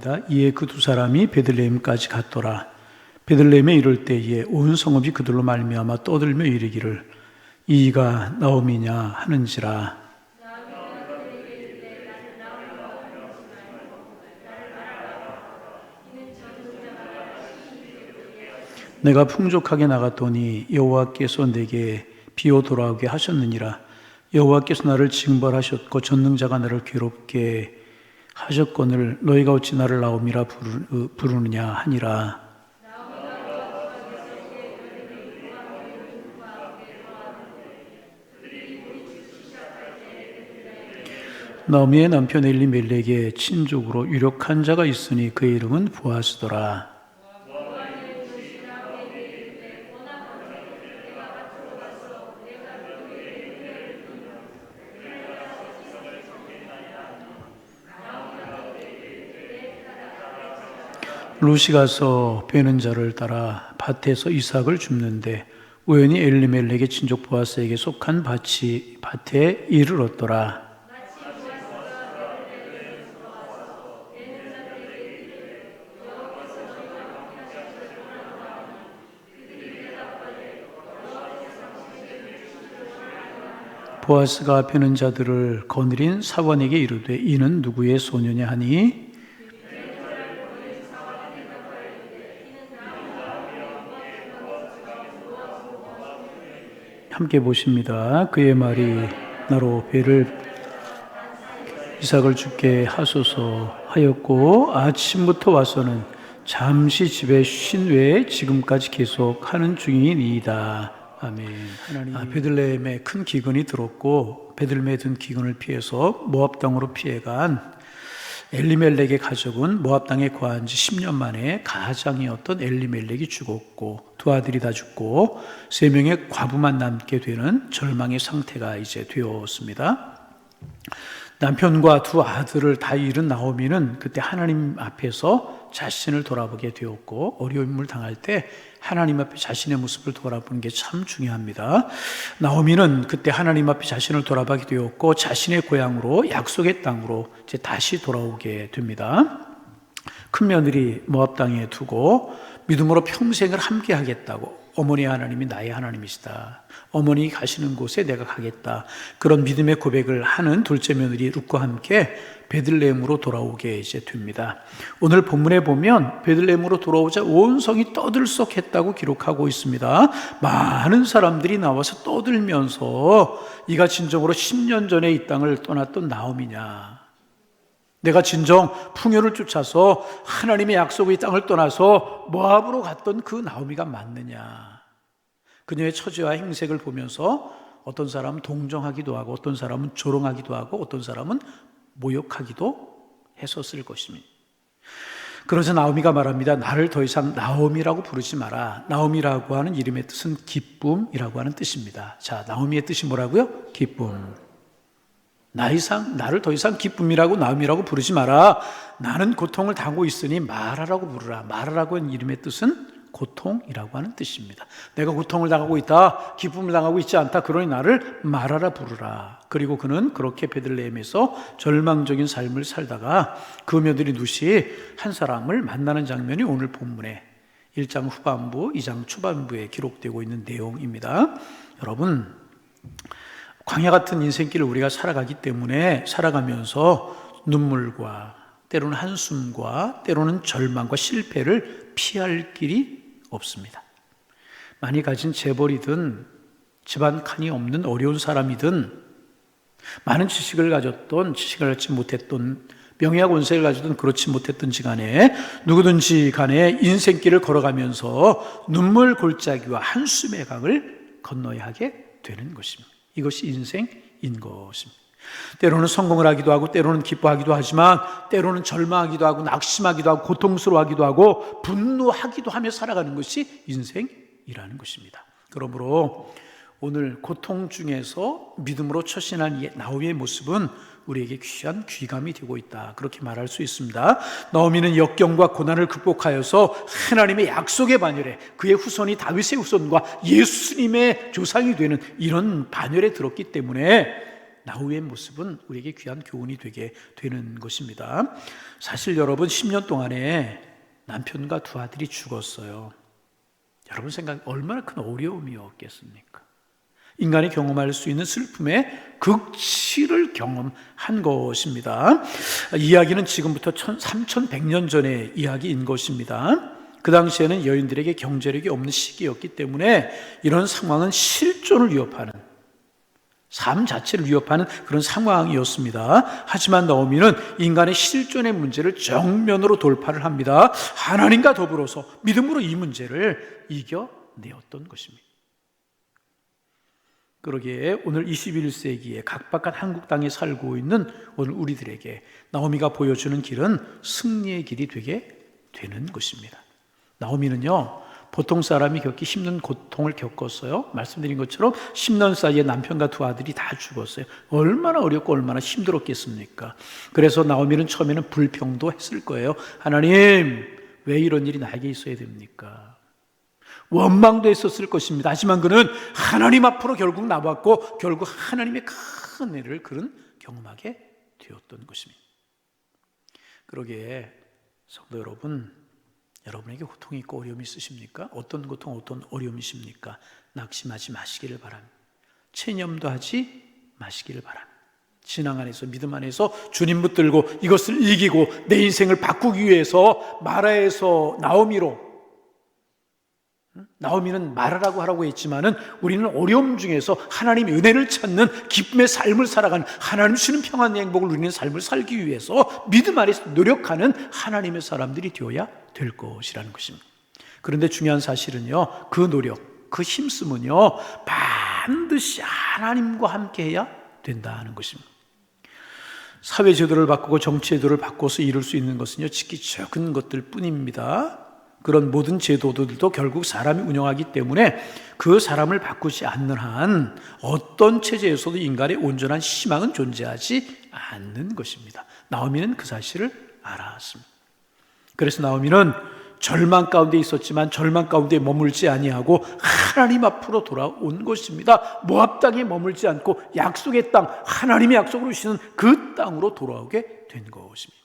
말합니다. 이에 그 두 사람이 베들레헴까지 갔더라. 베들레헴에 이를 때에 온 성읍이 그들로 말미암아 떠들며 이르기를 이가 나오미냐 하는지라. 내가 풍족하게 나갔더니 여호와께서 내게 비어 돌아오게 하셨느니라. 여호와께서 나를 징벌하셨고 전능자가 나를 괴롭게 하셨거늘 너희가 어찌 나를 나오미라 부르느냐 하니라. 나오미의 남편 엘리멜렉의 친족으로 유력한 자가 있으니 그의 이름은 보아스더라. 룻이 가서 베는 자를 따라 밭에서 이삭을 줍는데 우연히 엘리멜렉의 친족 보아스에게 속한 밭에 이르렀더라. 보아스가 베는 자들을 거느린 사원에게 이르되 이는 누구의 소녀냐 하니 함께 보십니다. 그의 말이 나로 이삭을 주게 하소서 하였고 아침부터 와서는 잠시 집에 쉰 외에 지금까지 계속 하는 중이니이다. 아멘. 하나님, 베들레헴에 큰 기근이 들었고 베들레헴에 든 기근을 피해서 모압 땅으로 피해간 엘리멜렉의 가족은 모압 땅에 거한 지 10년 만에 가장이었던 엘리멜렉이 죽었고 두 아들이 다 죽고 3명의 과부만 남게 되는 절망의 상태가 이제 되었습니다. 남편과 두 아들을 다 잃은 나오미는 그때 하나님 앞에서 자신을 돌아보게 되었고 어려움을 당할 때 하나님 앞에 자신의 모습을 돌아보는 게 참 중요합니다. 나오미는 그때 하나님 앞에 자신을 돌아보게 되었고 자신의 고향으로 약속의 땅으로 이제 다시 돌아오게 됩니다. 큰 며느리 모압 땅에 두고 믿음으로 평생을 함께 하겠다고 어머니 하나님이 나의 하나님이시다. 어머니 가시는 곳에 내가 가겠다. 그런 믿음의 고백을 하는 둘째 며느리 룻과 함께 베들레헴으로 돌아오게 이제 됩니다. 오늘 본문에 보면 베들레헴으로 돌아오자 온 성이 떠들썩했다고 기록하고 있습니다. 많은 사람들이 나와서 떠들면서 이가 진정으로 10년 전에 이 땅을 떠났던 나오미냐? 내가 진정 풍요를 쫓아서 하나님의 약속의 땅을 떠나서 모압으로 갔던 그 나오미가 맞느냐? 그녀의 처지와 행색을 보면서 어떤 사람은 동정하기도 하고 어떤 사람은 조롱하기도 하고 어떤 사람은 모욕하기도 했었을 것입니다. 그래서 나오미가 말합니다. 나를 더 이상 나오미라고 부르지 마라. 나오미라고 하는 이름의 뜻은 기쁨이라고 하는 뜻입니다. 자, 나오미의 뜻이 뭐라고요? 기쁨. 나를 더 이상 기쁨이라고 나오미라고 부르지 마라. 나는 고통을 당하고 있으니 마라라고 부르라. 마라라고 하는 이름의 뜻은 고통이라고 하는 뜻입니다. 내가 고통을 당하고 있다, 기쁨을 당하고 있지 않다, 그러니 나를 마라라 부르라. 그리고 그는 그렇게 베들레헴에서 절망적인 삶을 살다가 그 며느리 룻이 한 사람을 만나는 장면이 오늘 본문에 1장 후반부, 2장 초반부에 기록되고 있는 내용입니다. 여러분, 광야 같은 인생길을 우리가 살아가기 때문에 살아가면서 눈물과 때로는 한숨과 때로는 절망과 실패를 피할 길이 없습니다. 많이 가진 재벌이든 집안 칸이 없는 어려운 사람이든 많은 지식을 갖지 못했던 명예와 권세를 가지던 그렇지 못했던지 간에 누구든지 간에 인생길을 걸어가면서 눈물 골짜기와 한숨의 강을 건너야 하게 되는 것입니다. 이것이 인생인 것입니다. 때로는 성공을 하기도 하고 때로는 기뻐하기도 하지만 때로는 절망하기도 하고 낙심하기도 하고 고통스러워하기도 하고 분노하기도 하며 살아가는 것이 인생이라는 것입니다. 그러므로 오늘 고통 중에서 믿음으로 처신한 이 나오미의 모습은 우리에게 귀한 귀감이 되고 있다, 그렇게 말할 수 있습니다. 나오미는 역경과 고난을 극복하여서 하나님의 약속의 반열에 그의 후손이 다윗의 후손과 예수님의 조상이 되는 이런 반열에 들었기 때문에 나후의 모습은 우리에게 귀한 교훈이 되게 되는 것입니다. 사실 여러분 10년 동안에 남편과 두 아들이 죽었어요. 여러분 생각 얼마나 큰 어려움이었겠습니까? 인간이 경험할 수 있는 슬픔의 극치를 경험한 것입니다. 이야기는 지금부터 3100년 전의 이야기인 것입니다. 그 당시에는 여인들에게 경제력이 없는 시기였기 때문에 이런 상황은 실존을 위협하는, 삶 자체를 위협하는 그런 상황이었습니다. 하지만 나오미는 인간의 실존의 문제를 정면으로 돌파를 합니다. 하나님과 더불어서 믿음으로 이 문제를 이겨내었던 것입니다. 그러기에 오늘 21세기에 각박한 한국 땅에 살고 있는 오늘 우리들에게 나오미가 보여주는 길은 승리의 길이 되게 되는 것입니다. 나오미는요, 보통 사람이 겪기 힘든 고통을 겪었어요. 말씀드린 것처럼 10년 사이에 남편과 두 아들이 다 죽었어요. 얼마나 어렵고 얼마나 힘들었겠습니까? 그래서 나오미는 처음에는 불평도 했을 거예요. 하나님, 왜 이런 일이 나에게 있어야 됩니까? 원망도 했었을 것입니다. 하지만 그는 하나님 앞으로 결국 나왔고 결국 하나님의 큰 은혜를 그는 경험하게 되었던 것입니다. 그러기에 성도 여러분, 여러분에게 고통이 있고 어려움이 있으십니까? 어떤 고통, 어떤 어려움이십니까? 낙심하지 마시기를 바랍니다. 체념도 하지 마시기를 바랍니다. 신앙 안에서, 믿음 안에서 주님 붙들고 이것을 이기고 내 인생을 바꾸기 위해서 마라에서 나오미는 말하라고 하라고 했지만은 우리는 어려움 중에서 하나님의 은혜를 찾는 기쁨의 삶을 살아가는, 하나님 주시는 평안의 행복을 누리는 삶을 살기 위해서 믿음 안에서 노력하는 하나님의 사람들이 되어야 될 것이라는 것입니다. 그런데 중요한 사실은요, 그 노력, 그 힘쓰면요 반드시 하나님과 함께 해야 된다는 것입니다. 사회 제도를 바꾸고 정치 제도를 바꿔서 이룰 수 있는 것은요 지극히 적은 것들 뿐입니다. 그런 모든 제도들도 결국 사람이 운영하기 때문에 그 사람을 바꾸지 않는 한 어떤 체제에서도 인간의 온전한 희망은 존재하지 않는 것입니다. 나오미는 그 사실을 알았습니다. 그래서 나오미는 절망 가운데 있었지만 절망 가운데 머물지 아니하고 하나님 앞으로 돌아온 것입니다. 모압 땅에 머물지 않고 약속의 땅, 하나님의 약속으로 주시는 그 땅으로 돌아오게 된 것입니다.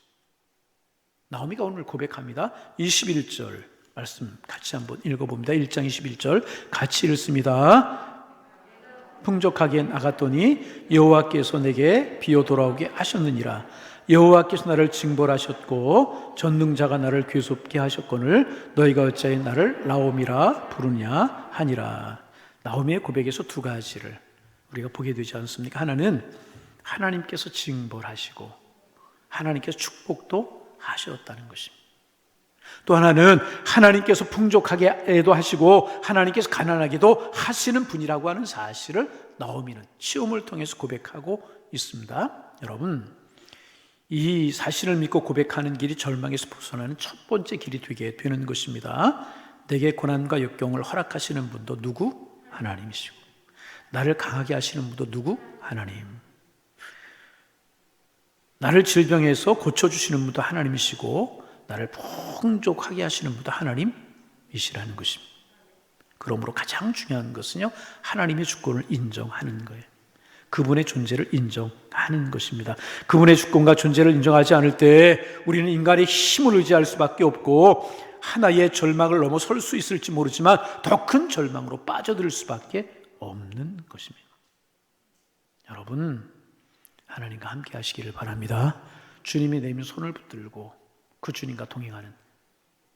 나오미가 오늘 고백합니다. 21절 말씀 같이 한번 읽어봅니다. 1장 21절 같이 읽습니다. 풍족하게 나갔더니 여호와께서 내게 비어 돌아오게 하셨느니라. 여호와께서 나를 징벌하셨고 전능자가 나를 괴롭게 하셨거늘 너희가 어찌하여 나를 나오미라 부르냐 하니라. 나오미의 고백에서 두 가지를 우리가 보게 되지 않습니까? 하나는 하나님께서 징벌하시고 하나님께서 축복도 하셨다는 것입니다. 또 하나는 하나님께서 풍족하게도 하시고 하나님께서 가난하게도 하시는 분이라고 하는 사실을 나오미는 시험을 통해서 고백하고 있습니다. 여러분, 이 사실을 믿고 고백하는 길이 절망에서 벗어나는 첫 번째 길이 되게 되는 것입니다. 내게 고난과 역경을 허락하시는 분도 누구? 하나님이시고 나를 강하게 하시는 분도 누구? 하나님. 나를 질병에서 고쳐주시는 분도 하나님이시고 나를 풍족하게 하시는 분도 하나님이시라는 것입니다. 그러므로 가장 중요한 것은요, 하나님의 주권을 인정하는 거예요. 그분의 존재를 인정하는 것입니다. 그분의 주권과 존재를 인정하지 않을 때 우리는 인간의 힘을 의지할 수밖에 없고 하나의 절망을 넘어설 수 있을지 모르지만 더 큰 절망으로 빠져들 수밖에 없는 것입니다. 여러분, 하나님과 함께 하시기를 바랍니다. 주님이 내민 손을 붙들고 그 주님과 동행하는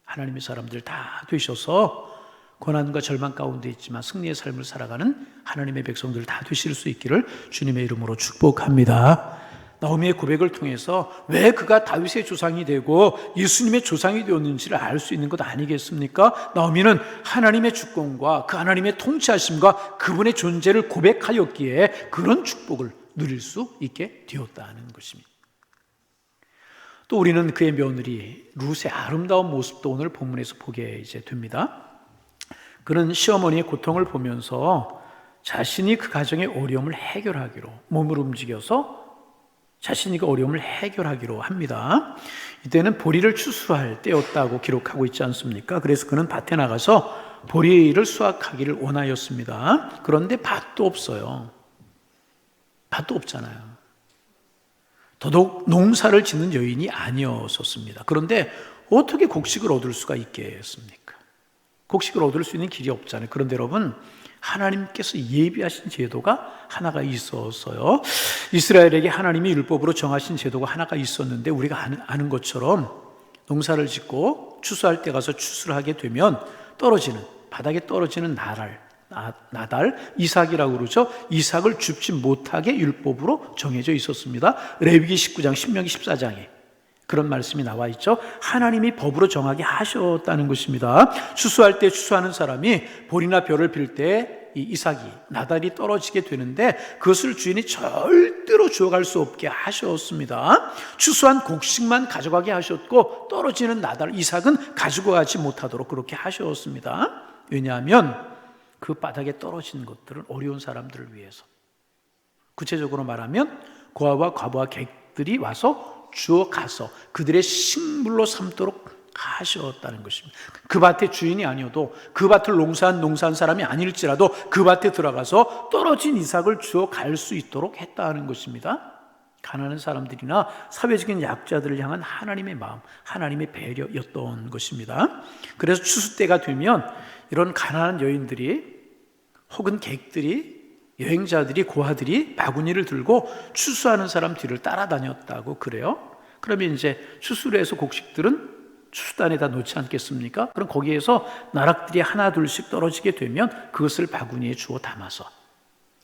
하나님의 사람들 다 되셔서 고난과 절망 가운데 있지만 승리의 삶을 살아가는 하나님의 백성들 다 되실 수 있기를 주님의 이름으로 축복합니다. 나오미의 고백을 통해서 왜 그가 다윗의 조상이 되고 예수님의 조상이 되었는지를 알 수 있는 것 아니겠습니까? 나오미는 하나님의 주권과 그 하나님의 통치하심과 그분의 존재를 고백하였기에 그런 축복을 누릴 수 있게 되었다는 것입니다. 또 우리는 그의 며느리 룻의 아름다운 모습도 오늘 본문에서 보게 됩니다. 그는 시어머니의 고통을 보면서 자신이 그 가정의 어려움을 해결하기로 몸을 움직여서 자신이 그 어려움을 해결하기로 합니다. 이때는 보리를 추수할 때였다고 기록하고 있지 않습니까? 그래서 그는 밭에 나가서 보리를 수확하기를 원하였습니다. 그런데 밭도 없어요. 밭도 없잖아요. 더더욱 농사를 짓는 여인이 아니었었습니다. 그런데 어떻게 곡식을 얻을 수가 있겠습니까? 곡식을 얻을 수 있는 길이 없잖아요. 그런데 여러분, 하나님께서 예비하신 제도가 하나가 있었어요. 이스라엘에게 하나님이 율법으로 정하신 제도가 하나가 있었는데, 우리가 아는 것처럼 농사를 짓고 추수할 때 가서 추수를 하게 되면 바닥에 떨어지는 나달, 이삭이라고 그러죠. 이삭을 줍지 못하게 율법으로 정해져 있었습니다. 레위기 19장, 신명기 14장에 그런 말씀이 나와 있죠. 하나님이 법으로 정하게 하셨다는 것입니다. 추수할 때 추수하는 사람이 볼이나 벼를 필 때 이 이삭이, 나달이 떨어지게 되는데 그것을 주인이 절대로 주워갈 수 없게 하셨습니다. 추수한 곡식만 가져가게 하셨고 떨어지는 나달, 이삭은 가지고 가지 못하도록 그렇게 하셨습니다. 왜냐하면 그 바닥에 떨어진 것들은 어려운 사람들을 위해서, 구체적으로 말하면 고아와 과부와 객들이 와서 주워가서 그들의 식물로 삼도록 하셨다는 것입니다. 그 밭의 주인이 아니어도, 그 밭을 농사한 사람이 아닐지라도 그 밭에 들어가서 떨어진 이삭을 주워갈 수 있도록 했다는 것입니다. 가난한 사람들이나 사회적인 약자들을 향한 하나님의 마음, 하나님의 배려였던 것입니다. 그래서 추수 때가 되면 이런 가난한 여인들이 혹은 객들이, 여행자들이, 고아들이 바구니를 들고 추수하는 사람 뒤를 따라다녔다고 그래요. 그러면 이제 추수를 해서 곡식들은 추수단에다 놓지 않겠습니까? 그럼 거기에서 나락들이 하나 둘씩 떨어지게 되면 그것을 바구니에 주워 담아서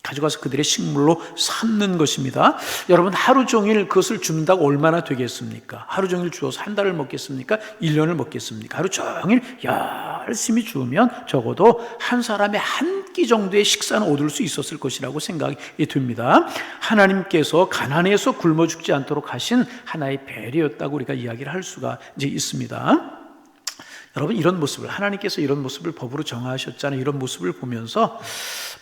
가져가서 그들의 식물로 삼는 것입니다. 여러분, 하루 종일 그것을 줍는다고 얼마나 되겠습니까? 하루 종일 주어서 한 달을 먹겠습니까? 1년을 먹겠습니까? 하루 종일 열심히 주우면 적어도 한 사람의 한 끼 정도의 식사는 얻을 수 있었을 것이라고 생각이 듭니다. 하나님께서 가난해서 굶어 죽지 않도록 하신 하나의 배려였다고 우리가 이야기를 할 수가 이제 있습니다. 여러분, 이런 모습을, 하나님께서 이런 모습을 법으로 정하셨잖아요. 이런 모습을 보면서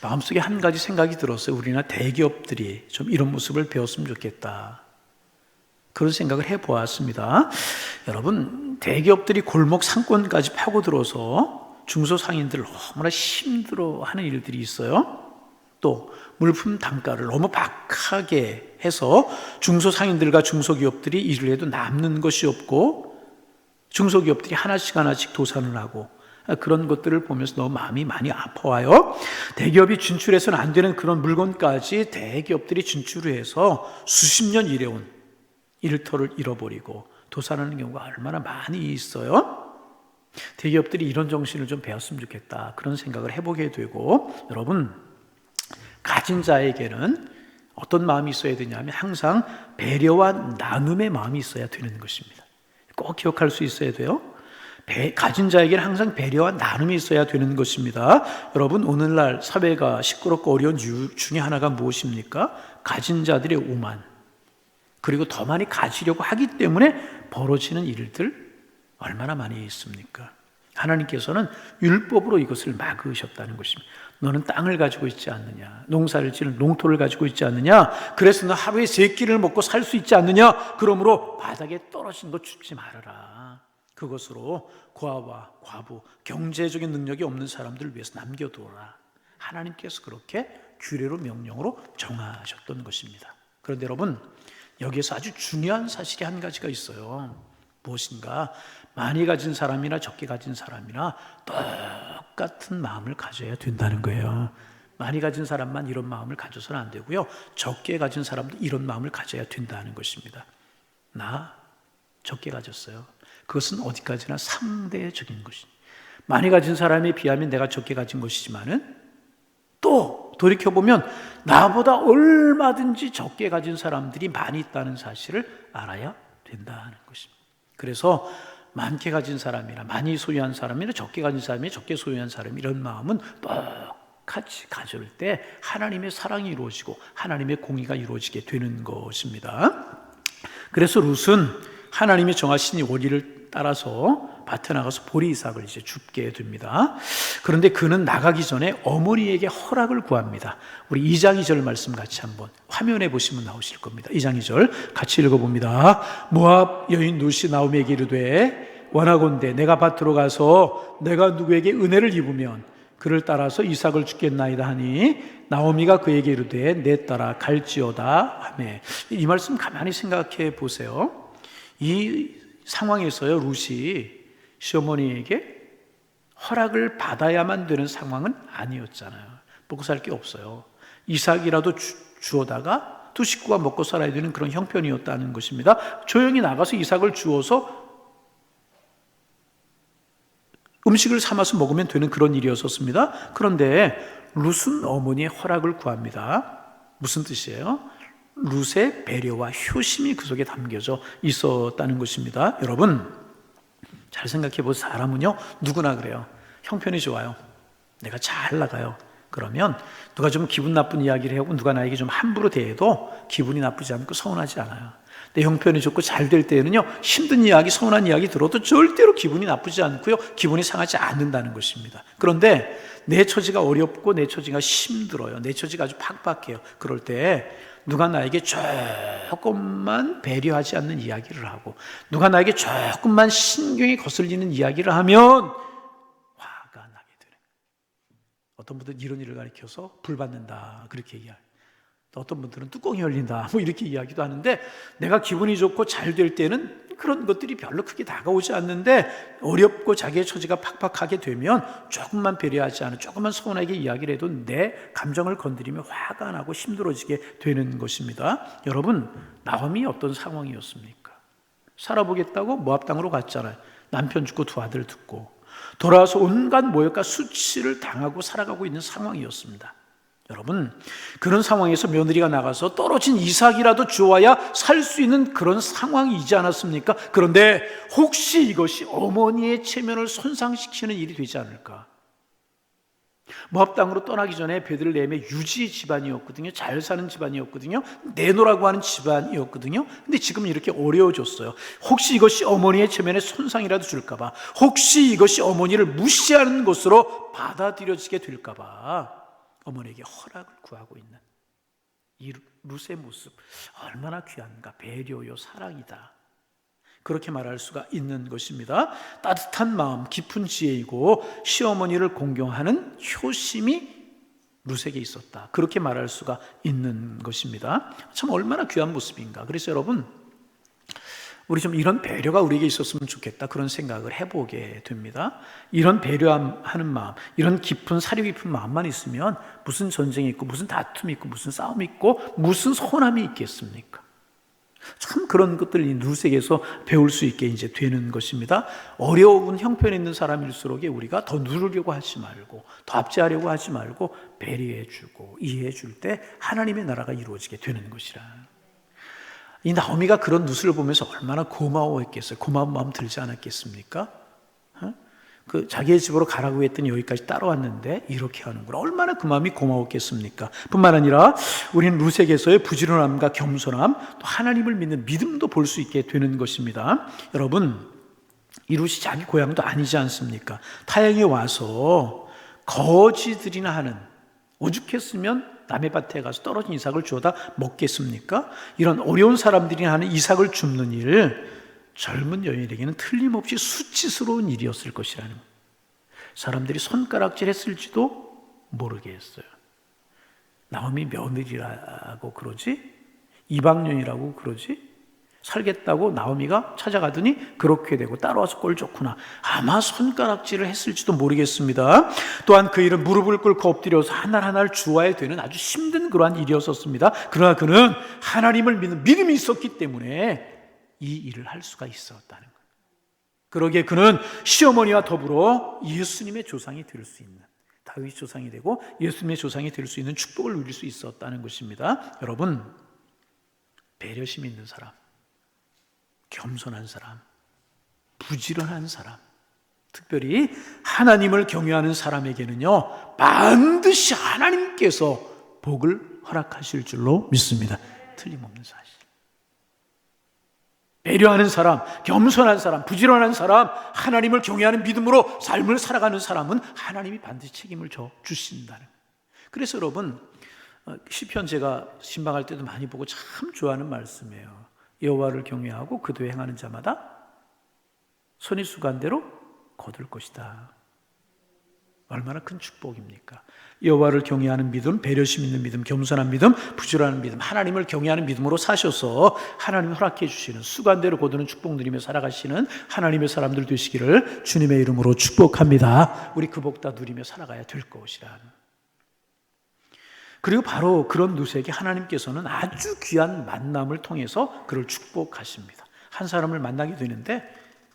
마음속에 한 가지 생각이 들었어요. 우리나 대기업들이 좀 이런 모습을 배웠으면 좋겠다, 그런 생각을 해보았습니다. 여러분, 대기업들이 골목 상권까지 파고들어서 중소상인들을 너무나 힘들어하는 일들이 있어요. 또 물품 단가를 너무 박하게 해서 중소상인들과 중소기업들이 일을 해도 남는 것이 없고 중소기업들이 하나씩 도산을 하고, 그런 것들을 보면서 너무 마음이 많이 아파와요. 대기업이 진출해서는 안 되는 그런 물건까지 대기업들이 진출을 해서 수십 년 일해온 일터를 잃어버리고 도산하는 경우가 얼마나 많이 있어요. 대기업들이 이런 정신을 좀 배웠으면 좋겠다, 그런 생각을 해보게 되고, 여러분, 가진 자에게는 어떤 마음이 있어야 되냐면 항상 배려와 나눔의 마음이 있어야 되는 것입니다. 꼭 기억할 수 있어야 돼요. 가진 자에게는 항상 배려와 나눔이 있어야 되는 것입니다. 여러분, 오늘날 사회가 시끄럽고 어려운 이유 중에 하나가 무엇입니까? 가진 자들의 오만, 그리고 더 많이 가지려고 하기 때문에 벌어지는 일들 얼마나 많이 있습니까? 하나님께서는 율법으로 이것을 막으셨다는 것입니다. 너는 땅을 가지고 있지 않느냐, 농사를 지는 농토를 가지고 있지 않느냐, 그래서 너 하루에 3끼를 먹고 살 수 있지 않느냐, 그러므로 바닥에 떨어진 것 줍지 말아라. 그것으로 고아와 과부, 경제적인 능력이 없는 사람들을 위해서 남겨두어라. 하나님께서 그렇게 규례로, 명령으로 정하셨던 것입니다. 그런데 여러분, 여기에서 아주 중요한 사실이 한 가지가 있어요. 무엇인가? 많이 가진 사람이나 적게 가진 사람이나 똑같은 마음을 가져야 된다는 거예요. 많이 가진 사람만 이런 마음을 가져서는 안 되고요, 적게 가진 사람도 이런 마음을 가져야 된다는 것입니다. 나 적게 가졌어요. 그것은 어디까지나 상대적인 것이니, 많이 가진 사람에 비하면 내가 적게 가진 것이지만은 또 돌이켜보면 나보다 얼마든지 적게 가진 사람들이 많이 있다는 사실을 알아야 된다는 것입니다. 그래서 많게 가진 사람이나 많이 소유한 사람이나 적게 가진 사람이 적게 소유한 사람, 이런 마음은 똑같이 가질 때 하나님의 사랑이 이루어지고 하나님의 공의가 이루어지게 되는 것입니다. 그래서 룻은 하나님이 정하신 이 원리를 따라서 밭에 나가서 보리 이삭을 이제 줍게 됩니다. 그런데 그는 나가기 전에 어머니에게 허락을 구합니다. 우리 2장 2절 말씀 같이 한번 화면에 보시면 나오실 겁니다. 2장 2절 같이 읽어봅니다. 모압 여인 룻이 나오미에게 이르되 원하건대 내가 밭으로 가서 내가 누구에게 은혜를 입으면 그를 따라서 이삭을 죽겠나이다 하니 나오미가 그에게 이르되 내 딸아 갈지어다 하매. 이 말씀 가만히 생각해 보세요. 이 상황에서요, 룻이 시어머니에게 허락을 받아야만 되는 상황은 아니었잖아요. 먹고 살 게 없어요. 이삭이라도 주어다가 두 식구가 먹고 살아야 되는 그런 형편이었다는 것입니다. 조용히 나가서 이삭을 주어서 음식을 삼아서 먹으면 되는 그런 일이었었습니다. 그런데 룻은 어머니의 허락을 구합니다. 무슨 뜻이에요? 룻의 배려와 효심이 그 속에 담겨져 있었다는 것입니다. 여러분, 잘 생각해 보세요. 사람은요, 누구나 그래요. 형편이 좋아요. 내가 잘 나가요. 그러면 누가 좀 기분 나쁜 이야기를 하고 누가 나에게 좀 함부로 대해도 기분이 나쁘지 않고 서운하지 않아요. 내 형편이 좋고 잘 될 때에는요, 힘든 이야기, 서운한 이야기 들어도 절대로 기분이 나쁘지 않고요, 기분이 상하지 않는다는 것입니다. 그런데 내 처지가 어렵고 내 처지가 힘들어요. 내 처지가 아주 팍팍해요. 그럴 때 누가 나에게 조금만 배려하지 않는 이야기를 하고 누가 나에게 조금만 신경이 거슬리는 이야기를 하면 화가 나게 되는 거예요. 어떤 분들은 이런 일을 가리켜서 불 받는다 그렇게 이야기해요. 어떤 분들은 뚜껑이 열린다 뭐 이렇게 이야기도 하는데, 내가 기분이 좋고 잘 될 때는 그런 것들이 별로 크게 다가오지 않는데 어렵고 자기의 처지가 팍팍하게 되면 조금만 배려하지 않아 조금만 서운하게 이야기를 해도 내 감정을 건드리면 화가 나고 힘들어지게 되는 것입니다. 여러분, 나오미 어떤 상황이었습니까? 살아보겠다고 모압 땅으로 갔잖아요. 남편 죽고 두 아들 듣고 돌아와서 온갖 모욕과 수치를 당하고 살아가고 있는 상황이었습니다. 여러분, 그런 상황에서 며느리가 나가서 떨어진 이삭이라도 주어야 살 수 있는 그런 상황이지 않았습니까? 그런데 혹시 이것이 어머니의 체면을 손상시키는 일이 되지 않을까? 모압 땅으로 떠나기 전에 베들레헴의 유지 집안이었거든요. 잘 사는 집안이었거든요. 내노라고 하는 집안이었거든요. 근데 지금 이렇게 어려워졌어요. 혹시 이것이 어머니의 체면에 손상이라도 줄까봐, 혹시 이것이 어머니를 무시하는 것으로 받아들여지게 될까봐 어머니에게 허락을 구하고 있는 이 룻의 모습, 얼마나 귀한가. 배려요, 사랑이다, 그렇게 말할 수가 있는 것입니다. 따뜻한 마음, 깊은 지혜이고 시어머니를 공경하는 효심이 룻에게 있었다, 그렇게 말할 수가 있는 것입니다. 참 얼마나 귀한 모습인가. 그래서 여러분, 우리 좀 이런 배려가 우리에게 있었으면 좋겠다, 그런 생각을 해보게 됩니다. 이런 배려하는 마음, 이런 깊은 사려 깊은 마음만 있으면 무슨 전쟁이 있고 무슨 다툼이 있고 무슨 싸움이 있고 무슨 서운함이 있겠습니까? 참 그런 것들을 이 룻에게서 배울 수 있게 이제 되는 것입니다. 어려운 형편에 있는 사람일수록 우리가 더 누르려고 하지 말고, 더 압제하려고 하지 말고 배려해주고 이해해줄 때 하나님의 나라가 이루어지게 되는 것이라. 이 나오미가 그런 룻을 보면서 얼마나 고마워했겠어요. 고마운 마음 들지 않았겠습니까? 자기의 집으로 가라고 했더니 여기까지 따라왔는데 이렇게 하는구나. 얼마나 그 마음이 고마웠겠습니까? 뿐만 아니라 우리는 룻에게서의 부지런함과 겸손함, 또 하나님을 믿는 믿음도 볼 수 있게 되는 것입니다. 여러분, 이 룻이 자기 고향도 아니지 않습니까? 타향에 와서 거지들이나 하는, 오죽했으면 남의 밭에 가서 떨어진 이삭을 주워다 먹겠습니까? 이런 어려운 사람들이 하는 이삭을 줍는 일, 젊은 여인에게는 틀림없이 수치스러운 일이었을 것이라는, 사람들이 손가락질 했을지도 모르겠어요. 나오미 며느리라고 그러지? 이방년이라고 그러지? 살겠다고 나오미가 찾아가더니 그렇게 되고 따라와서 꼴 좋구나. 아마 손가락질을 했을지도 모르겠습니다. 또한 그 일은 무릎을 꿇고 엎드려서 하나를 하나를 주어야 되는 아주 힘든 그러한 일이었었습니다. 그러나 그는 하나님을 믿는 믿음이 있었기 때문에 이 일을 할 수가 있었다는 거예요. 그러기에 그는 시어머니와 더불어 예수님의 조상이 될 수 있는, 다윗 조상이 되고 예수님의 조상이 될 수 있는 축복을 누릴 수 있었다는 것입니다. 여러분, 배려심 있는 사람, 겸손한 사람, 부지런한 사람, 특별히 하나님을 경외하는 사람에게는요, 반드시 하나님께서 복을 허락하실 줄로 믿습니다. 틀림없는 사실. 배려하는 사람, 겸손한 사람, 부지런한 사람, 하나님을 경외하는 믿음으로 삶을 살아가는 사람은 하나님이 반드시 책임을 져 주신다는. 그래서 여러분, 시편 제가 신방할 때도 많이 보고 참 좋아하는 말씀이에요. 여호와를 경외하고 그도 행하는 자마다 손이 수간 대로 거둘 것이다. 얼마나 큰 축복입니까? 여호와를 경외하는 믿음, 배려심 있는 믿음, 겸손한 믿음, 부지런한 믿음, 하나님을 경외하는 믿음으로 사셔서 하나님이 허락해 주시는 수간대로 거두는 축복 누리며 살아가시는 하나님의 사람들 되시기를 주님의 이름으로 축복합니다. 우리 그 복 다 누리며 살아가야 될 것이란. 그리고 바로 그런 누수에게 하나님께서는 아주 귀한 만남을 통해서 그를 축복하십니다. 한 사람을 만나게 되는데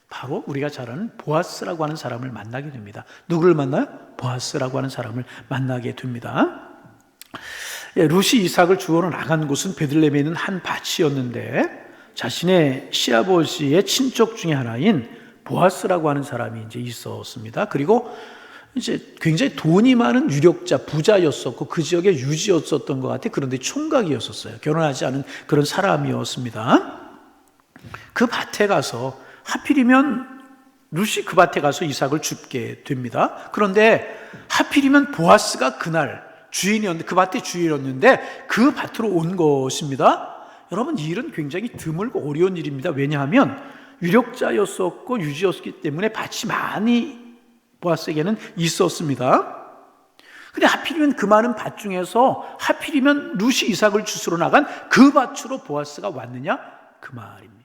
바로 우리가 잘 아는 보아스라고 하는 사람을 만나게 됩니다. 누구를 만나요? 보아스라고 하는 사람을 만나게 됩니다. 룻이 이삭을 주우러 나간 곳은 베들레헴에 있는 한 밭이었는데 자신의 시아버지의 친척 중에 하나인 보아스라고 하는 사람이 이제 있었습니다. 그리고 이제 굉장히 돈이 많은 유력자, 부자였었고 그 지역의 유지였었던 것 같아요. 그런데 총각이었었어요. 결혼하지 않은 그런 사람이었습니다. 그 밭에 가서 하필이면 룻이 그 밭에 가서 이삭을 줍게 됩니다. 그런데 하필이면 보아스가 그날 주인이었는데, 그 밭의 주인이었는데 그 밭으로 온 것입니다. 여러분, 이 일은 굉장히 드물고 어려운 일입니다. 왜냐하면 유력자였었고 유지였기 때문에 밭이 많이 보아스에게는 있었습니다. 근데 하필이면 그 많은 밭 중에서 하필이면 룻이 이삭을 주스러 나간 그 밭으로 보아스가 왔느냐? 그 말입니다.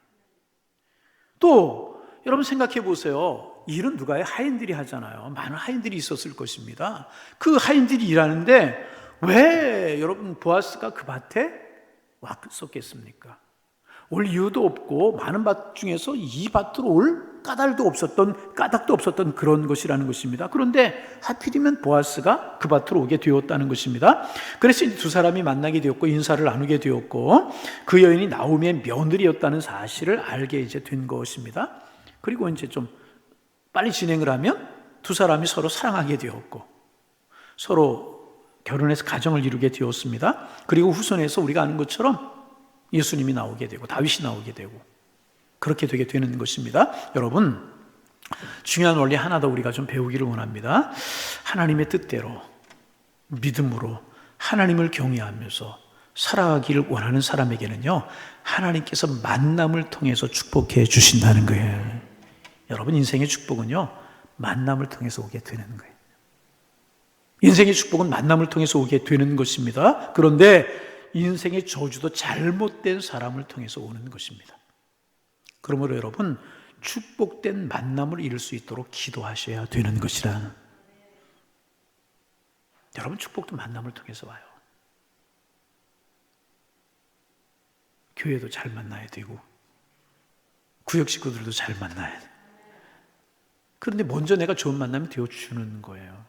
또 여러분 생각해 보세요. 이 일은 누가 해요? 하인들이 하잖아요. 많은 하인들이 있었을 것입니다. 그 하인들이 일하는데 왜 여러분 보아스가 그 밭에 왔었겠습니까? 올 이유도 없고 많은 밭 중에서 이 밭으로 올 까닭도 없었던 그런 것이라는 것입니다. 그런데 하필이면 보아스가 그 밭으로 오게 되었다는 것입니다. 그래서 이제 두 사람이 만나게 되었고 인사를 나누게 되었고 그 여인이 나오미의 며느리였다는 사실을 알게 이제 된 것입니다. 그리고 이제 좀 빨리 진행을 하면 두 사람이 서로 사랑하게 되었고 서로 결혼해서 가정을 이루게 되었습니다. 그리고 후손에서 우리가 아는 것처럼 예수님이 나오게 되고 다윗이 나오게 되고 그렇게 되게 되는 것입니다. 여러분, 중요한 원리 하나 더 우리가 좀 배우기를 원합니다. 하나님의 뜻대로 믿음으로 하나님을 경외하면서 살아가기를 원하는 사람에게는요, 하나님께서 만남을 통해서 축복해 주신다는 거예요. 여러분, 인생의 축복은요, 만남을 통해서 오게 되는 거예요. 인생의 축복은 만남을 통해서 오게 되는 것입니다. 그런데 인생의 저주도 잘못된 사람을 통해서 오는 것입니다. 그러므로 여러분, 축복된 만남을 이룰 수 있도록 기도하셔야 되는 것이라. 여러분, 축복도 만남을 통해서 와요. 교회도 잘 만나야 되고 구역 식구들도 잘 만나야 돼. 그런데 먼저 내가 좋은 만남이 되어주는 거예요.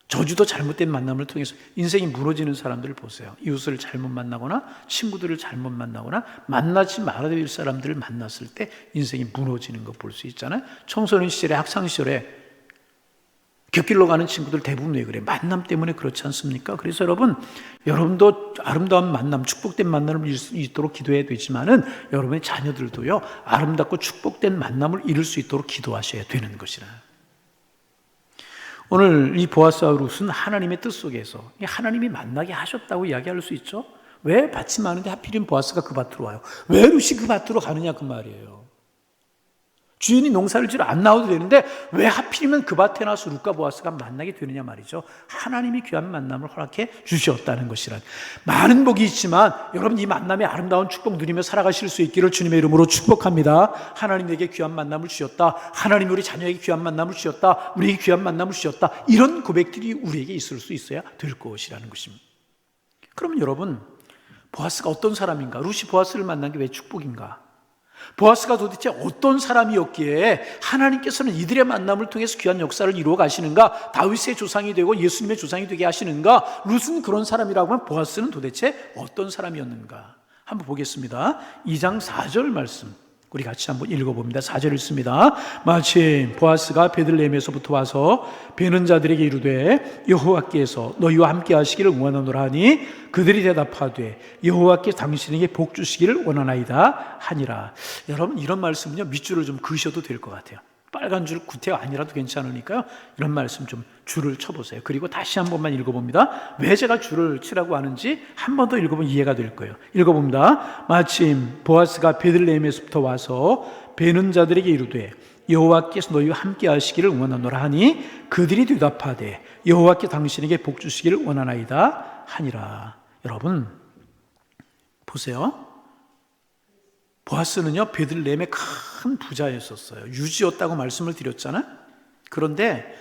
저주도 잘못된 만남을 통해서 인생이 무너지는 사람들을 보세요. 이웃을 잘못 만나거나 친구들을 잘못 만나거나 만나지 말아야 될 사람들을 만났을 때 인생이 무너지는 거 볼 수 있잖아요. 청소년 시절에, 학창 시절에 곁길로 가는 친구들 대부분 왜 그래? 만남 때문에 그렇지 않습니까? 그래서 여러분도 아름다운 만남, 축복된 만남을 이룰 수 있도록 기도해야 되지만은 여러분의 자녀들도요, 아름답고 축복된 만남을 이룰 수 있도록 기도하셔야 되는 것이라. 오늘 이 보아스와 룻은 하나님의 뜻 속에서 하나님이 만나게 하셨다고 이야기할 수 있죠. 왜 밭이 많은데 하필이면 보아스가 그 밭으로 와요? 왜 룻이 그 밭으로 가느냐 그 말이에요. 주인이 농사를 지러 안 나와도 되는데 왜 하필이면 그 밭에 나서 룻과 보아스가 만나게 되느냐 말이죠. 하나님이 귀한 만남을 허락해 주셨다는 것이란. 많은 복이 있지만 여러분, 이 만남의 아름다운 축복 누리며 살아가실 수 있기를 주님의 이름으로 축복합니다. 하나님에게 귀한 만남을 주셨다. 하나님이 우리 자녀에게 귀한 만남을 주셨다. 우리에게 귀한 만남을 주셨다. 이런 고백들이 우리에게 있을 수 있어야 될 것이라는 것입니다. 그러면 여러분, 보아스가 어떤 사람인가? 룻이 보아스를 만난 게 왜 축복인가? 보아스가 도대체 어떤 사람이었기에 하나님께서는 이들의 만남을 통해서 귀한 역사를 이루어 가시는가? 다윗의 조상이 되고 예수님의 조상이 되게 하시는가? 룻은 그런 사람이라고 하면 보아스는 도대체 어떤 사람이었는가? 한번 보겠습니다. 2장 4절 말씀 우리 같이 한번 읽어봅니다. 4절 읽습니다. 마침 보아스가 베들레헴에서부터 와서 베는 자들에게 이르되 여호와께서 너희와 함께 하시기를 원하노라 하니 그들이 대답하되 여호와께서 당신에게 복 주시기를 원하나이다 하니라. 여러분, 이런 말씀은요, 밑줄을 좀 그으셔도 될 것 같아요. 빨간 줄 구태가 아니라도 괜찮으니까요, 이런 말씀 좀 줄을 쳐보세요. 그리고 다시 한 번만 읽어봅니다. 왜 제가 줄을 치라고 하는지 한 번 더 읽어보면 이해가 될 거예요. 읽어봅니다. 마침 보아스가 베들레헴에서부터 와서 베는 자들에게 이르되 여호와께서 너희와 함께 하시기를 원하노라 하니 그들이 대답하되 여호와께 당신에게 복 주시기를 원하나이다 하니라. 여러분 보세요. 보아스는요 베들레헴의 큰 부자였었어요. 유지였다고 말씀을 드렸잖아요. 그런데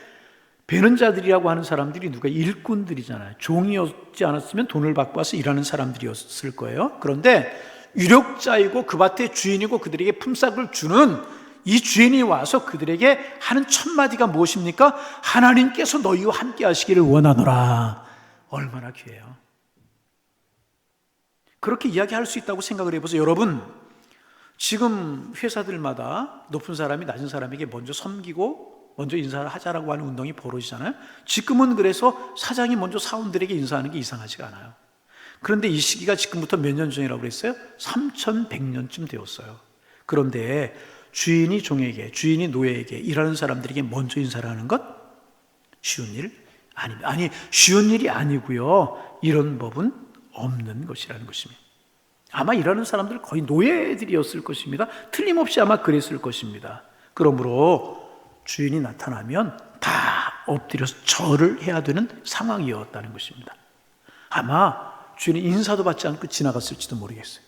베는 자들이라고 하는 사람들이 누가 일꾼들이잖아요. 종이었지 않았으면 돈을 받고 와서 일하는 사람들이었을 거예요. 그런데 유력자이고 그 밭의 주인이고 그들에게 품삯을 주는 이 주인이 와서 그들에게 하는 첫 마디가 무엇입니까? 하나님께서 너희와 함께 하시기를 원하노라. 얼마나 귀해요. 그렇게 이야기할 수 있다고 생각을 해보세요. 여러분 지금 회사들마다 높은 사람이 낮은 사람에게 먼저 섬기고 먼저 인사를 하자라고 하는 운동이 벌어지잖아요. 지금은 그래서 사장이 먼저 사원들에게 인사하는 게 이상하지가 않아요. 그런데 이 시기가 지금부터 몇 년 전이라고 그랬어요? 3100년쯤 되었어요. 그런데 주인이 종에게, 주인이 노예에게, 일하는 사람들에게 먼저 인사를 하는 것 쉬운 일 아닙니다. 아니 쉬운 일이 아니고요, 이런 법은 없는 것이라는 것입니다. 아마 일하는 사람들 거의 노예들이었을 것입니다. 틀림없이 아마 그랬을 것입니다. 그러므로 주인이 나타나면 다 엎드려서 절을 해야 되는 상황이었다는 것입니다. 아마 주인이 인사도 받지 않고 지나갔을지도 모르겠어요.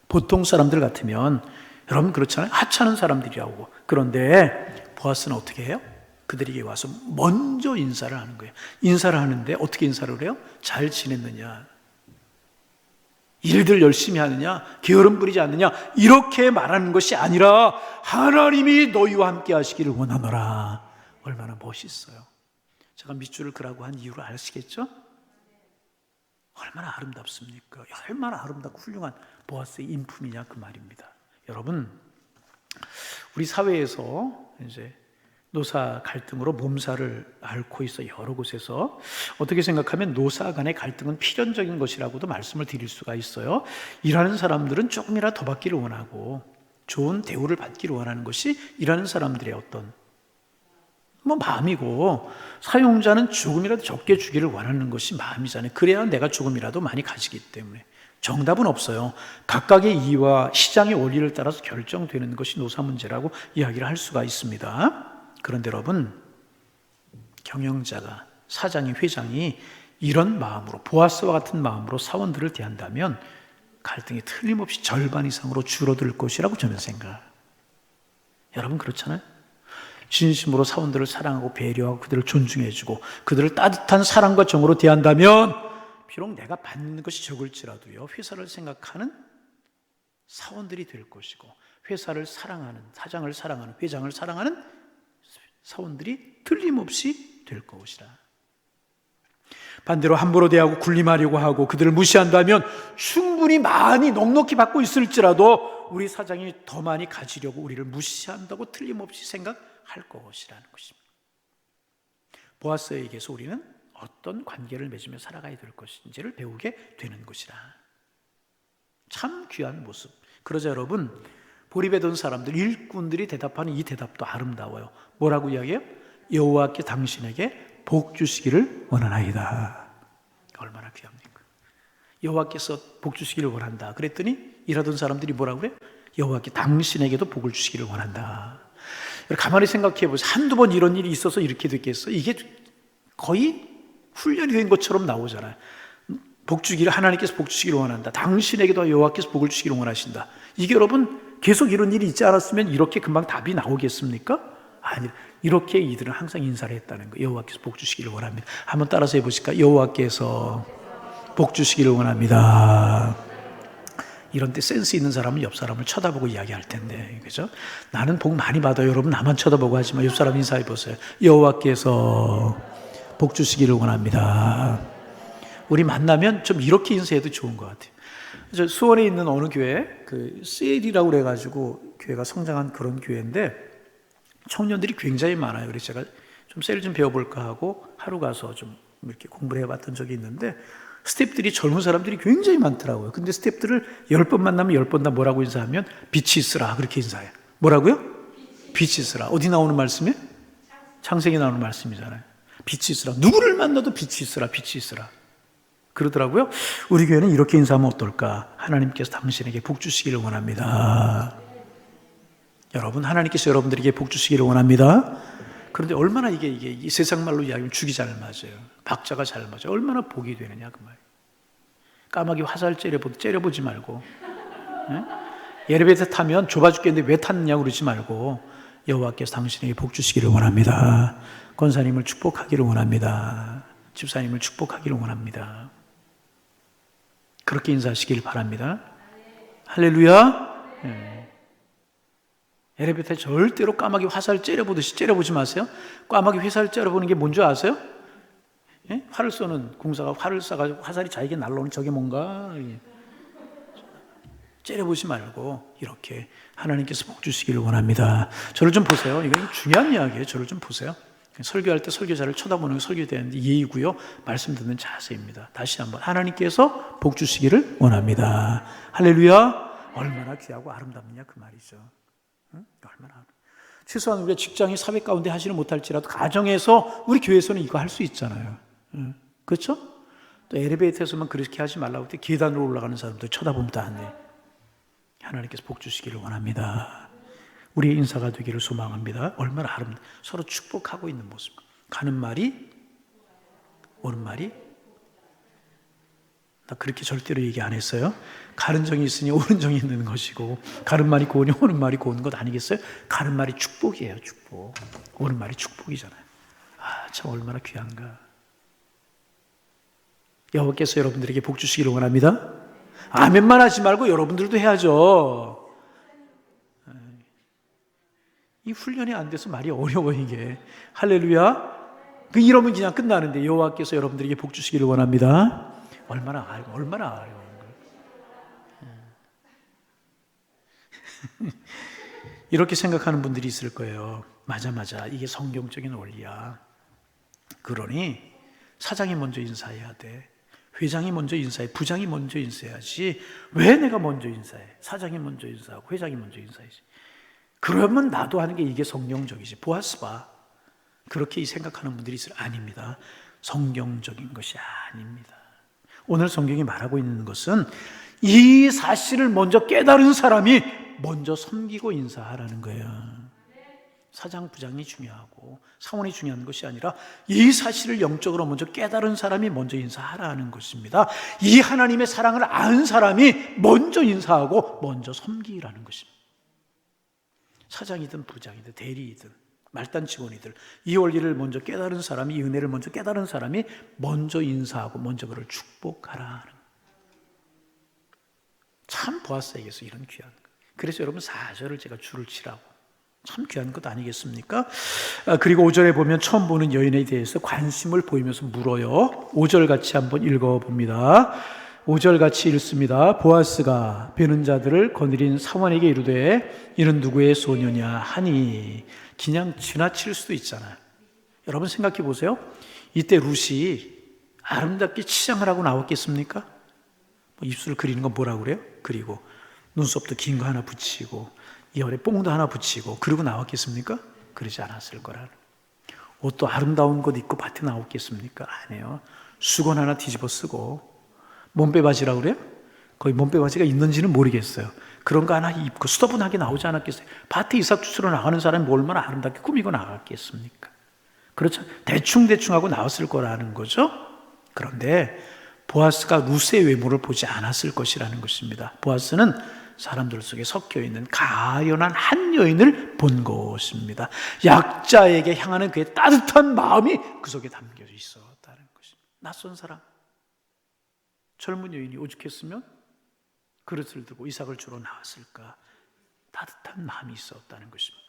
보통 사람들 같으면 여러분 그렇잖아요. 하찮은 사람들이라고. 그런데 보아스는 어떻게 해요? 그들에게 와서 먼저 인사를 하는 거예요. 인사를 하는데 어떻게 인사를 해요? 잘 지냈느냐, 일들 열심히 하느냐, 게으름 부리지 않느냐, 이렇게 말하는 것이 아니라 하나님이 너희와 함께 하시기를 원하노라. 얼마나 멋있어요. 제가 밑줄을 그라고 한 이유를 아시겠죠? 얼마나 아름답습니까? 얼마나 아름답고 훌륭한 보아스의 인품이냐 그 말입니다. 여러분 우리 사회에서 이제 노사 갈등으로 몸살을 앓고 있어 여러 곳에서 어떻게 생각하면 노사 간의 갈등은 필연적인 것이라고도 말씀을 드릴 수가 있어요. 일하는 사람들은 조금이라도 더 받기를 원하고 좋은 대우를 받기를 원하는 것이 일하는 사람들의 어떤 마음이고, 사용자는 조금이라도 적게 주기를 원하는 것이 마음이잖아요. 그래야 내가 조금이라도 많이 가지기 때문에. 정답은 없어요. 각각의 이의와 시장의 원리를 따라서 결정되는 것이 노사 문제라고 이야기를 할 수가 있습니다. 그런데 여러분, 경영자가, 사장이, 회장이 이런 마음으로, 보아스와 같은 마음으로 사원들을 대한다면 갈등이 틀림없이 절반 이상으로 줄어들 것이라고 저는 생각해요. 여러분 그렇잖아요? 진심으로 사원들을 사랑하고 배려하고 그들을 존중해주고 그들을 따뜻한 사랑과 정으로 대한다면 비록 내가 받는 것이 적을지라도요, 회사를 생각하는 사원들이 될 것이고, 회사를 사랑하는, 사장을 사랑하는, 회장을 사랑하는 사원들이 틀림없이 될 것이라. 반대로 함부로 대하고 군림하려고 하고 그들을 무시한다면 충분히 많이 넉넉히 받고 있을지라도 우리 사장이 더 많이 가지려고 우리를 무시한다고 틀림없이 생각할 것이라는 것입니다. 보아스에게서 우리는 어떤 관계를 맺으며 살아가야 될 것인지를 배우게 되는 것이라. 참 귀한 모습. 그러자 여러분, 보리배던 사람들, 일꾼들이 대답하는 이 대답도 아름다워요. 뭐라고 이야기해요? 여호와께 당신에게 복 주시기를 원하나이다. 얼마나 귀합니까? 여호와께서 복 주시기를 원한다. 그랬더니 일하던 사람들이 뭐라고 그래요? 여호와께 당신에게도 복을 주시기를 원한다. 가만히 생각해 보세요. 한두 번 이런 일이 있어서 이렇게 됐겠어요? 이게 거의 훈련이 된 것처럼 나오잖아요. 복 주기를, 하나님께서 복 주시기를 원한다. 당신에게도 여호와께서 복을 주시기를 원하신다. 이게 여러분 계속 이런 일이 있지 않았으면 이렇게 금방 답이 나오겠습니까? 아니, 이렇게 이들은 항상 인사를 했다는 거예요. 여호와께서 복 주시기를 원합니다. 한번 따라서 해보실까요? 여호와께서 복 주시기를 원합니다. 이런 때 센스 있는 사람은 옆 사람을 쳐다보고 이야기할 텐데, 그죠? 나는 복 많이 받아요. 여러분 나만 쳐다보고 하지 마. 옆 사람 인사해 보세요. 여호와께서 복 주시기를 원합니다. 우리 만나면 좀 이렇게 인사해도 좋은 것 같아요. 저 수원에 있는 어느 교회, 그 CL이라고 그래가지고 교회가 성장한 그런 교회인데 청년들이 굉장히 많아요. 그래서 제가 좀 셀 좀 배워볼까 하고 하루 가서 좀 이렇게 공부를 해봤던 적이 있는데, 스태프들이 젊은 사람들이 굉장히 많더라고요. 근데 스태프들을 10번 만나면 10번 다 뭐라고 인사하면 빛이 있으라 그렇게 인사해요. 뭐라고요? 빛이 있으라. 어디 나오는 말씀이에요? 창세기 나오는 말씀이잖아요. 빛이 있으라. 누구를 만나도 빛이 있으라, 빛이 있으라 그러더라고요. 우리 교회는 이렇게 인사하면 어떨까? 하나님께서 당신에게 복 주시기를 원합니다. 여러분, 하나님께서 여러분들에게 복 주시기를 원합니다. 그런데 얼마나 이게 이 세상 말로 이야기하면 죽이 잘 맞아요. 박자가 잘 맞아요. 얼마나 복이 되느냐 그 말. 까마귀 화살 째려보지 말고, 엘리베이터 타면 좁아 죽겠는데 왜 탔느냐고 그러지 말고, 여호와께서 당신에게 복 주시기를 원합니다. 권사님을 축복하기를 원합니다. 집사님을 축복하기를 원합니다. 그렇게 인사하시길 바랍니다. 할렐루야. 엘리베이터에 절대로 까마귀 화살 째려보듯이 째려보지 마세요. 까마귀 화살 째려보는 게 뭔지 아세요? 활을 쏘는 공사가 활을 쏴가지고 화살이 자기에게 날라오는 저게 뭔가 째려보지 말고 이렇게 하나님께서 복 주시기를 원합니다. 저를 좀 보세요. 이거 중요한 이야기예요. 저를 좀 보세요. 설교할 때 설교자를 쳐다보는 게 설교되는데 예의고요. 말씀 듣는 자세입니다. 다시 한번 하나님께서 복 주시기를 원합니다. 할렐루야. 얼마나 귀하고 아름답느냐 그 말이죠. 얼마나 최소한 우리가 직장이 사회 가운데 하지는 못할지라도 가정에서 우리 교회에서는 이거 할 수 있잖아요. 그렇죠? 또 엘리베이터에서만 그렇게 하지 말라고 때 계단으로 올라가는 사람들 쳐다보면 다 안 돼. 하나님께서 복 주시기를 원합니다. 우리의 인사가 되기를 소망합니다. 얼마나 서로 축복하고 있는 모습. 가는 말이 오는 말이 나 그렇게 절대로 얘기 안 했어요. 가는 정이 있으니 오는 정이 있는 것이고 가는 말이 고우니 오는 말이 고운 것 아니겠어요? 가는 말이 축복이에요. 축복. 오는 말이 축복이잖아요. 참 얼마나 귀한가. 여호와께서 여러분들에게 복 주시기를 원합니다. 아멘만 하지 말고 여러분들도 해야죠. 이 훈련이 안 돼서 말이 어려워 이게. 할렐루야. 이러면 그냥 끝나는데 여호와께서 여러분들에게 복 주시기를 원합니다. 얼마나 어려운 걸. 이렇게 생각하는 분들이 있을 거예요. 맞아 이게 성경적인 원리야. 그러니 사장이 먼저 인사해야 돼. 회장이 먼저 인사해. 부장이 먼저 인사해야지. 왜 내가 먼저 인사해? 사장이 먼저 인사하고 회장이 먼저 인사해야지. 그러면 나도 하는 게 이게 성경적이지. 보아스 봐. 그렇게 생각하는 분들이 있어요. 아닙니다. 성경적인 것이 아닙니다. 오늘 성경이 말하고 있는 것은 이 사실을 먼저 깨달은 사람이 먼저 섬기고 인사하라는 거예요. 사장, 부장이 중요하고 사원이 중요한 것이 아니라 이 사실을 영적으로 먼저 깨달은 사람이 먼저 인사하라는 것입니다. 이 하나님의 사랑을 아는 사람이 먼저 인사하고 먼저 섬기라는 것입니다. 사장이든 부장이든 대리이든 말단 직원이든 이 원리를 먼저 깨달은 사람이, 이 은혜를 먼저 깨달은 사람이 먼저 인사하고 먼저 그를 축복하라. 참 보아스에게서 이런 귀한 것. 그래서 여러분 4절을 제가 줄을 치라고. 참 귀한 것 아니겠습니까? 그리고 5절에 보면 처음 보는 여인에 대해서 관심을 보이면서 물어요. 5절 같이 한번 읽어봅니다. 5절 같이 읽습니다. 보아스가 베는 자들을 거느린 사원에게 이르되 이는 누구의 소녀냐 하니. 그냥 지나칠 수도 있잖아요. 여러분 생각해 보세요. 이때 룻이 아름답게 치장을 하고 나왔겠습니까? 입술을 그리는 건 뭐라고 그래요? 그리고 눈썹도 긴 거 하나 붙이고 이어에 뽕도 하나 붙이고 그러고 나왔겠습니까? 그러지 않았을 거라는. 옷도 아름다운 것 입고 밭에 나왔겠습니까? 아니에요. 수건 하나 뒤집어 쓰고 몸빼바지라고 그래요? 거의 몸빼바지가 있는지는 모르겠어요. 그런 거 하나 입고 수더분하게 나오지 않았겠어요? 밭에 이삭주스로 나가는 사람이 얼마나 아름답게 꾸미고 나갔겠습니까? 그렇죠? 대충대충 하고 나왔을 거라는 거죠. 그런데 보아스가 룻의 외모를 보지 않았을 것이라는 것입니다. 보아스는 사람들 속에 섞여 있는 가련한 한 여인을 본 것입니다. 약자에게 향하는 그의 따뜻한 마음이 그 속에 담겨져 있었다는 것입니다. 낯선 사람, 젊은 여인이 오죽했으면 그릇을 들고 이삭을 주러 나왔을까? 따뜻한 마음이 있었다는 것입니다.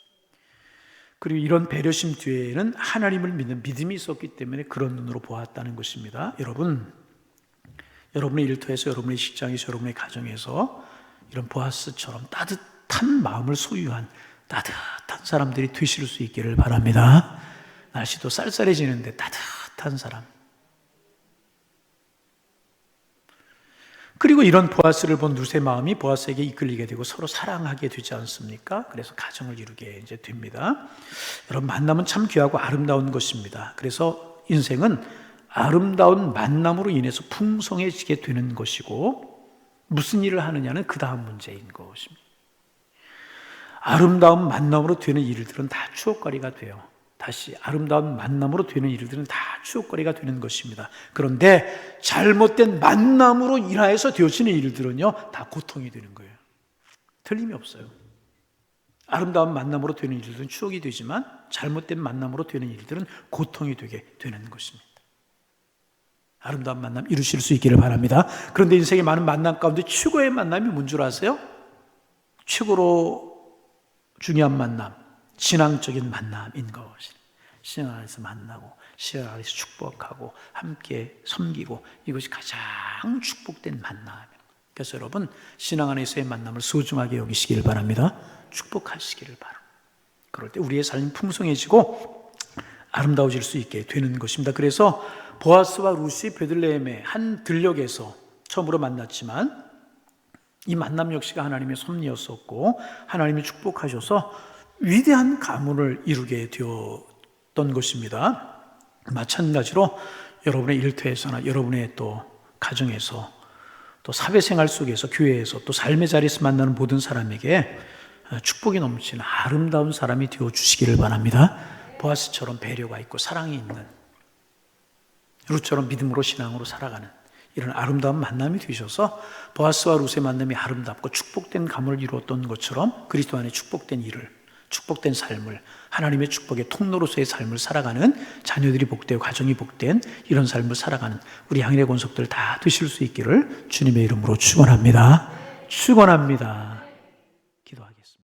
그리고 이런 배려심 뒤에는 하나님을 믿는 믿음이 있었기 때문에 그런 눈으로 보았다는 것입니다. 여러분, 여러분의 일터에서, 여러분의 직장에서, 여러분의 가정에서 이런 보아스처럼 따뜻한 마음을 소유한 따뜻한 사람들이 되실 수 있기를 바랍니다. 날씨도 쌀쌀해지는데 따뜻한 사람. 그리고 이런 보아스를 본 룻의 마음이 보아스에게 이끌리게 되고 서로 사랑하게 되지 않습니까? 그래서 가정을 이루게 이제 됩니다. 여러분, 만남은 참 귀하고 아름다운 것입니다. 그래서 인생은 아름다운 만남으로 인해서 풍성해지게 되는 것이고 무슨 일을 하느냐는 그 다음 문제인 것입니다. 아름다운 만남으로 되는 일들은 다 추억거리가 돼요. 다시 아름다운 만남으로 되는 일들은 다 추억거리가 되는 것입니다. 그런데 잘못된 만남으로 인하여서 되어지는 일들은요, 다 고통이 되는 거예요. 틀림이 없어요. 아름다운 만남으로 되는 일들은 추억이 되지만 잘못된 만남으로 되는 일들은 고통이 되게 되는 것입니다. 아름다운 만남 이루실 수 있기를 바랍니다. 그런데 인생의 많은 만남 가운데 최고의 만남이 뭔 줄 아세요? 최고로 중요한 만남, 신앙적인 만남인 것입니다. 신앙 안에서 만나고 신앙 안에서 축복하고 함께 섬기고 이것이 가장 축복된 만남입니다. 그래서 여러분 신앙 안에서의 만남을 소중하게 여기시기를 바랍니다. 축복하시기를 바랍니다. 그럴 때 우리의 삶이 풍성해지고 아름다워질 수 있게 되는 것입니다. 그래서 보아스와 룻이 베들레헴의 한 들녘에서 처음으로 만났지만 이 만남 역시가 하나님의 섭리였었고 하나님이 축복하셔서 위대한 가문을 이루게 되었던 것입니다. 마찬가지로 여러분의 일터에서나 여러분의 또 가정에서 또 사회생활 속에서 교회에서 또 삶의 자리에서 만나는 모든 사람에게 축복이 넘치는 아름다운 사람이 되어주시기를 바랍니다. 보아스처럼 배려가 있고 사랑이 있는, 룻처럼 믿음으로 신앙으로 살아가는 이런 아름다운 만남이 되셔서 보아스와 룻의 만남이 아름답고 축복된 가문을 이루었던 것처럼 그리스도 안에 축복된 일을, 축복된 삶을, 하나님의 축복의 통로로서의 삶을 살아가는 자녀들이 복되고 가정이 복된 이런 삶을 살아가는 우리 양일의 권속들 다 되실 수 있기를 주님의 이름으로 축원합니다. 축원합니다.